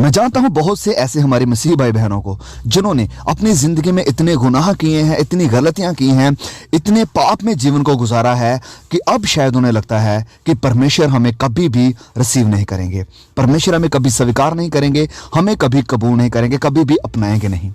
मैं जानता हूं बहुत से ऐसे हमारे मसीही भाई बहनों को जिन्होंने अपनी जिंदगी में इतने गुनाह किए हैं, इतनी गलतियां की हैं, इतने पाप में जीवन को गुजारा है कि अब शायद उन्हें लगता है कि परमेश्वर हमें कभी भी रिसीव नहीं करेंगे, परमेश्वर हमें कभी स्वीकार नहीं करेंगे, हमें कभी कबूल नहीं करेंगे, कभी भी अपनाएंगे नहीं।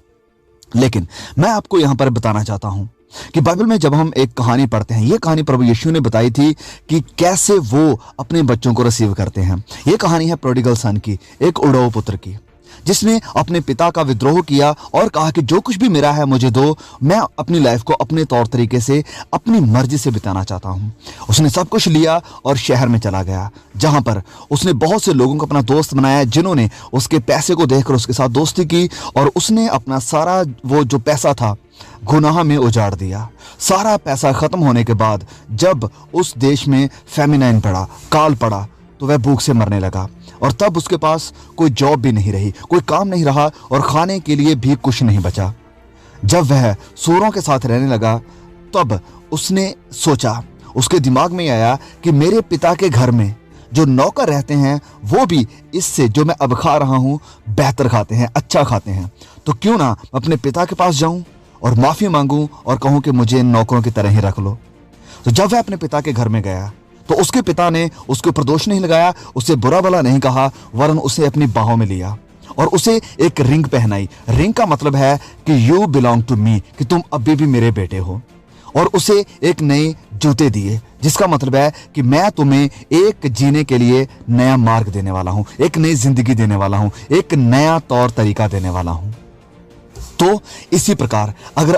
लेकिन मैं आपको यहां पर बताना चाहता हूं कि बाइबल में जब हम एक कहानी पढ़ते हैं, ये कहानी प्रभु यीशु ने बताई थी कि कैसे वो अपने बच्चों को रिसीव करते हैं। ये कहानी है प्रोडिगल सन की, एक उड़ाऊ पुत्र की, जिसने अपने पिता का विद्रोह किया और कहा कि जो कुछ भी मेरा है मुझे दो, मैं अपनी लाइफ को अपने तौर तरीके से अपनी मर्जी से बिताना चाहता हूं। उसने सब कुछ लिया और शहर में चला गया, जहां पर उसने बहुत से लोगों को अपना दोस्त बनाया जिन्होंने उसके पैसे को देखकर उसके साथ दोस्ती की, और उसने अपना सारा वो जो पैसा था गुनाह में उजाड़ दिया। सारा पैसा खत्म होने के बाद जब उस देश में फेमिनाइन पड़ा, काल पड़ा, तो वह भूख से मरने लगा, और तब उसके पास कोई जॉब भी नहीं रही, कोई काम नहीं रहा, और खाने के लिए भी कुछ नहीं बचा। जब वह सूरों के साथ रहने लगा तब उसने सोचा, उसके दिमाग में आया कि मेरे पिता के घर में जो नौकर रहते हैं वो भी इससे जो मैं अब खा रहा हूं बेहतर खाते हैं, अच्छा खाते हैं, तो क्यों ना अपने पिता के पास जाऊं और माफी मांगूं और कहूं कि मुझे इन नौकरों की तरह ही रख लो। तो जब वह अपने पिता के घर में गया तो उसके पिता ने उसके ऊपर दोष नहीं लगाया, उसे बुरा भला नहीं कहा, वरन उसे अपनी बाहों में लिया और उसे एक रिंग पहनाई। रिंग का मतलब है कि यू बिलोंग टू मी, कि तुम अभी भी मेरे बेटे हो, और उसे एक नए जूते दिए, जिसका मतलब है कि मैं तुम्हें एक जीने के लिए नया मार्ग देने वाला हूं, एक नई जिंदगी देने वाला हूं, एक नया तौर तरीका देने वाला हूं। तो इसी प्रकार अगर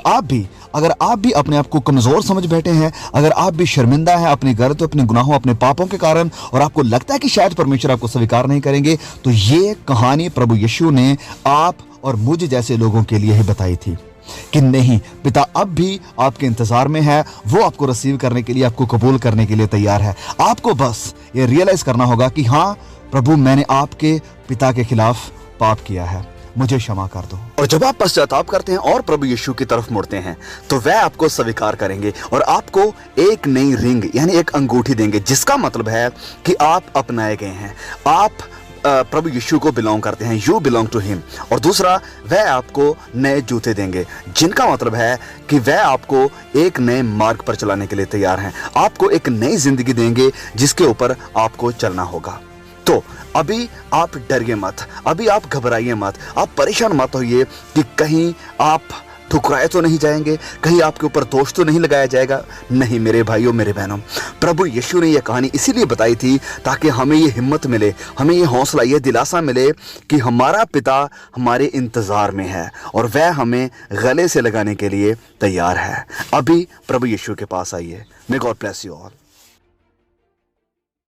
आप भी अपने आप को कमजोर समझ बैठे हैं, अगर आप भी शर्मिंदा हैं अपनी गलतियों, अपने गुनाहों, अपने पापों के कारण, और आपको लगता है कि शायद परमेश्वर आपको स्वीकार नहीं करेंगे, तो ये कहानी प्रभु यीशु ने आप और मुझ जैसे लोगों के लिए ही बताई थी कि नहीं, पिता अब भी आपके इंतजार में है, वो आपको रिसीव करने के लिए, आपको कबूल करने के लिए तैयार है। आपको बस ये रियलाइज करना होगा कि हाँ प्रभु, मैंने आपके पिता के खिलाफ पाप किया है, मुझे क्षमा कर दो। और जब आप पश्चाताप करते हैं और प्रभु यीशु की तरफ मुड़ते हैं तो वह आपको स्वीकार करेंगे और आपको एक नई रिंग यानी एक अंगूठी देंगे, जिसका मतलब है कि आप अपनाए गए हैं, आप प्रभु यीशु को बिलोंग करते हैं, यू बिलोंग टू हिम। और दूसरा, वह आपको नए जूते देंगे, जिनका मतलब है कि वह आपको एक नए मार्ग पर चलाने के लिए तैयार हैं, आपको एक नई जिंदगी देंगे जिसके ऊपर आपको चलना होगा। तो अभी आप डरिए मत, अभी आप घबराइए मत, आप परेशान मत होइए कि कहीं आप ठुकराए तो नहीं जाएंगे, कहीं आपके ऊपर दोष तो नहीं लगाया जाएगा। नहीं मेरे भाइयों, मेरे बहनों, प्रभु यीशु ने यह कहानी इसीलिए बताई थी ताकि हमें ये हिम्मत मिले, हमें ये हौसला, ये दिलासा मिले कि हमारा पिता हमारे इंतजार में है और वह हमें गले से लगाने के लिए तैयार है। अभी प्रभु यीशु के पास आइए। May God bless you all.